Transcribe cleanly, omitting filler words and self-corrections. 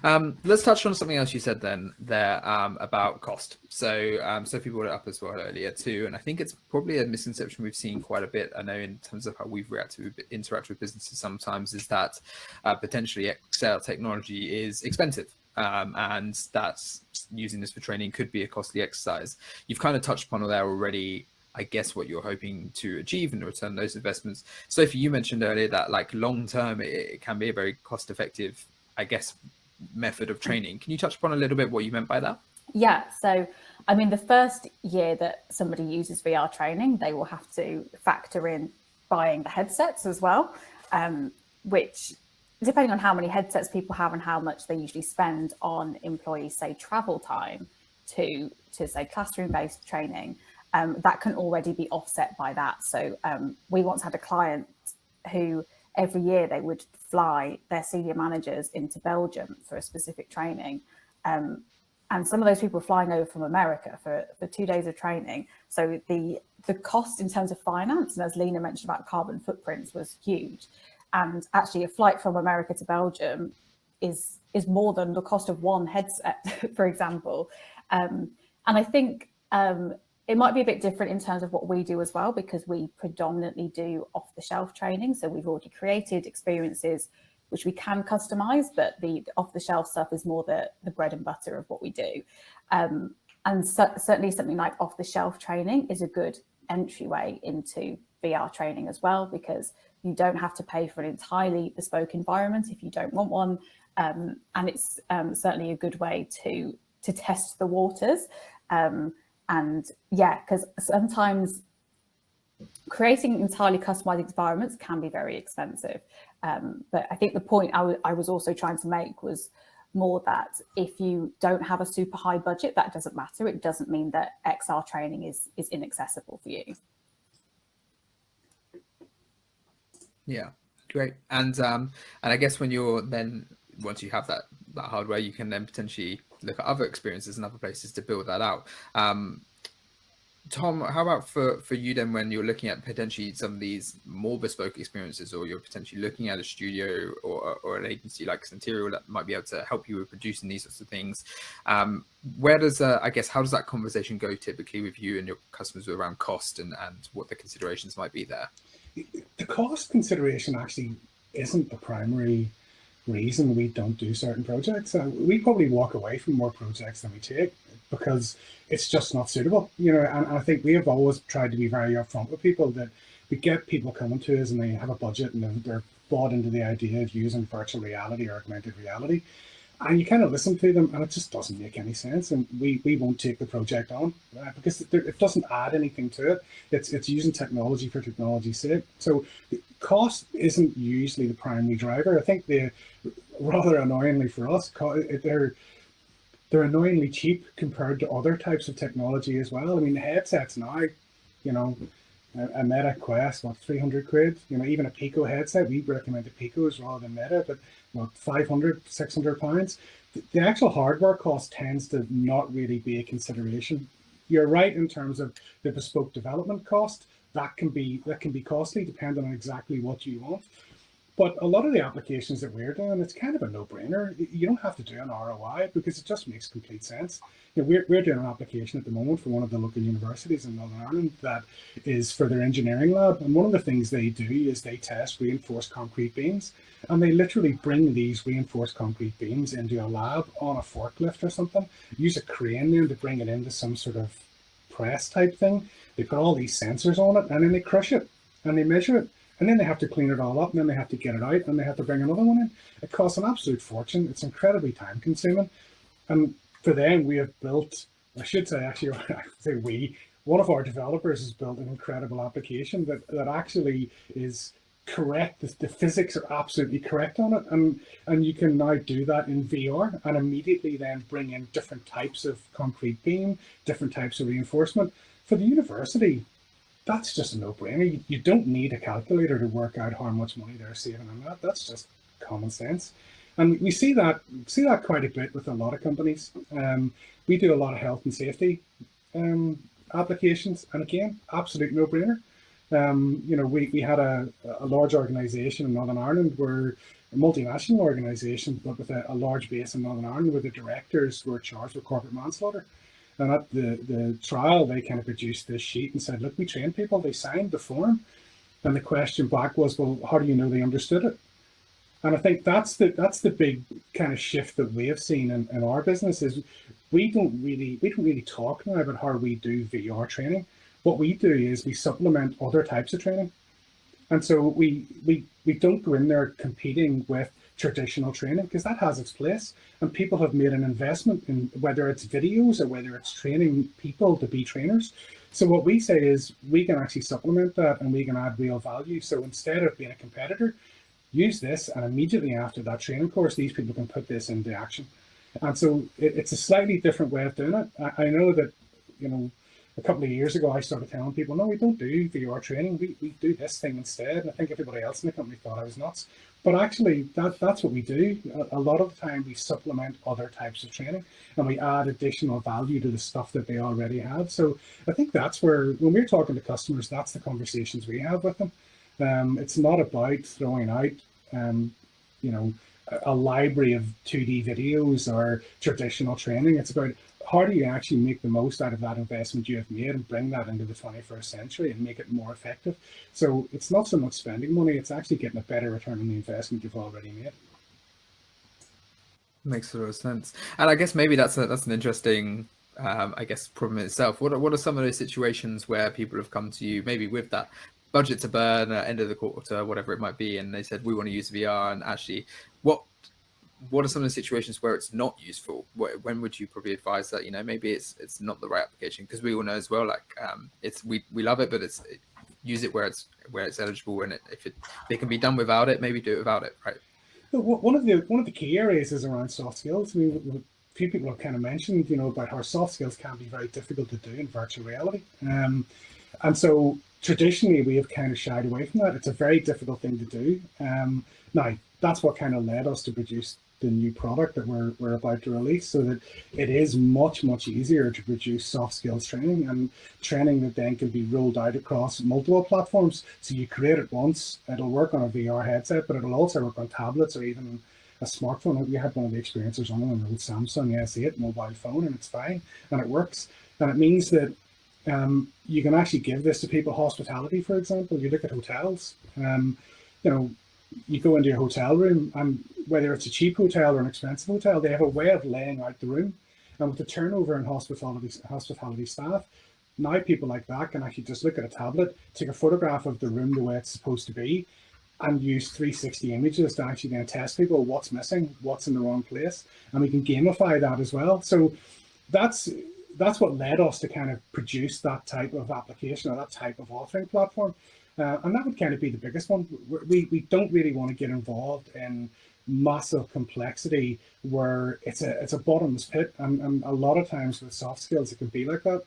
Let's touch on something else you said then there about cost. So Sophie brought it up as well earlier too, and I think it's probably a misconception we've seen quite a bit. I know in terms of how we've interacted with businesses sometimes is that potentially Excel technology is expensive. And that's using this for training could be a costly exercise. You've kind of touched upon there already, I guess, what you're hoping to achieve and return those investments. Sophie, you mentioned earlier that like long term, it can be a very cost effective, I guess, method of training. Can you touch upon a little bit what you meant by that? Yeah, so I mean, the first year that somebody uses VR training, they will have to factor in buying the headsets as well, which, depending on how many headsets people have and how much they usually spend on employees, say, travel time to say classroom-based training, that can already be offset by that. So we once had a client who every year they would fly their senior managers into Belgium for a specific training. And some of those people were flying over from America for 2 days of training. So the cost in terms of finance, and as Lina mentioned about carbon footprints, was huge. And actually a flight from America to Belgium is more than the cost of one headset, for example. And I think it might be a bit different in terms of what we do as well, because we predominantly do off-the-shelf training. So we've already created experiences which we can customize, but the off-the-shelf stuff is more the bread and butter of what we do. And certainly something like off-the-shelf training is a good entryway into VR training as well, because you don't have to pay for an entirely bespoke environment if you don't want one. And it's certainly a good way to test the waters. And yeah, because sometimes creating entirely customized environments can be very expensive. But I think the point I was also trying to make was more that if you don't have a super high budget, that doesn't matter. It doesn't mean that XR training is inaccessible for you. Yeah, great. And I guess when you're then, once you have that hardware, you can then potentially look at other experiences and other places to build that out. Tom, how about for you then, when you're looking at potentially some of these more bespoke experiences, or you're potentially looking at a studio or an agency like Sentireal that might be able to help you with producing these sorts of things? Where does, I guess, how does that conversation go typically with you and your customers around cost and what the considerations might be there? The cost consideration actually isn't the primary reason we don't do certain projects. We probably walk away from more projects than we take because it's just not suitable, you know. And I think we have always tried to be very upfront with people that we get people coming to us and they have a budget and they're bought into the idea of using virtual reality or augmented reality, and you kind of listen to them and it just doesn't make any sense, and we won't take the project on because it doesn't add anything to it. It's using technology for technology's sake. So cost isn't usually the primary driver. I think rather annoyingly for us, they're annoyingly cheap compared to other types of technology as well. I mean, the headsets now, you know, a Meta Quest, what, 300 quid? You know, even a Pico headset, we recommend the Picos rather than Meta, but what, 500, 600 pounds? The actual hardware cost tends to not really be a consideration. You're right in terms of the bespoke development cost. That can be costly depending on exactly what you want. But a lot of the applications that we're doing, it's kind of a no-brainer. You don't have to do an ROI because it just makes complete sense. You know, we're doing an application at the moment for one of the local universities in Northern Ireland that is for their engineering lab. And one of the things they do is they test reinforced concrete beams. And they literally bring these reinforced concrete beams into a lab on a forklift or something, use a crane then to bring it into some sort of press type thing. They put all these sensors on it and then they crush it and they measure it. And then they have to clean it all up, and then they have to get it out, and they have to bring another one in. It costs an absolute fortune. It's incredibly time consuming. And for them, we have built, I should say actually, I say one of our developers has built an incredible application that actually is correct. The physics are absolutely correct on it. And you can now do that in VR and immediately then bring in different types of concrete beam, different types of reinforcement. For the university, that's just a no-brainer. You don't need a calculator to work out how much money they're saving on that. That's just common sense. And we see that quite a bit with a lot of companies. We do a lot of health and safety applications, and again, absolute no-brainer. You know, we had a large organisation in Northern Ireland, where a multinational organisation, but with a large base in Northern Ireland, where the directors were charged with corporate manslaughter. And at the trial, they kind of produced this sheet and said, look, we trained people, they signed the form. And the question back was, well, how do you know they understood it? And I think that's the big kind of shift that we have seen in our business, is we don't really talk now about how we do VR training. What we do is we supplement other types of training. And so we don't go in there competing with traditional training, because that has its place, and people have made an investment in whether it's videos or whether it's training people to be trainers. So what we say is we can actually supplement that, and we can add real value. So instead of being a competitor, use this, and immediately after that training course, these people can put this into action. And so it's a slightly different way of doing it. I know that, you know, a couple of years ago, I started telling people, no, we don't do VR training. We do this thing instead. And I think everybody else in the company thought I was nuts. But actually, that's what we do. A lot of the time, we supplement other types of training, and we add additional value to the stuff that they already have. So I think that's where, when we're talking to customers, that's the conversations we have with them. It's not about throwing out, you know, a library of 2D videos or traditional training. It's about, how do you actually make the most out of that investment you have made and bring that into the 21st century and make it more effective? So it's not so much spending money, it's actually getting a better return on the investment you've already made. Makes a lot of sense. And I guess maybe that's an interesting, I guess, problem in itself. What are some of those situations where people have come to you, maybe with that budget to burn at end of the quarter, whatever it might be, and they said, we want to use VR, and actually, what are some of the situations where it's not useful? When would you probably advise that, you know, maybe it's not the right application? Because we all know as well, like, we love it, but use it where it's eligible, and if it can be done without it, maybe do it without it, right? One of the key areas is around soft skills. I mean, a few people have kind of mentioned, you know, about how soft skills can be very difficult to do in virtual reality. And so traditionally, we have kind of shied away from that. It's a very difficult thing to do. Now, that's what kind of led us to produce the new product that we're about to release, so that it is much easier to produce soft skills training, and training that then can be rolled out across multiple platforms. So you create it once, it'll work on a VR headset, but it'll also work on tablets or even a smartphone. We had one of the experiencers on an old Samsung S8 mobile phone, and it's fine, and it works. And it means that you can actually give this to people. Hospitality, for example, you look at hotels, you know, you go into your hotel room, and whether it's a cheap hotel or an expensive hotel, they have a way of laying out the room. And with the turnover in hospitality staff, now people like that can actually just look at a tablet, take a photograph of the room the way it's supposed to be, and use 360 images to actually then test people what's missing, what's in the wrong place. And we can gamify that as well. So that's what led us to kind of produce that type of application, or that type of authoring platform. And that would kind of be the biggest one. We don't really want to get involved in massive complexity where it's a bottomless pit, and a lot of times with soft skills it can be like that.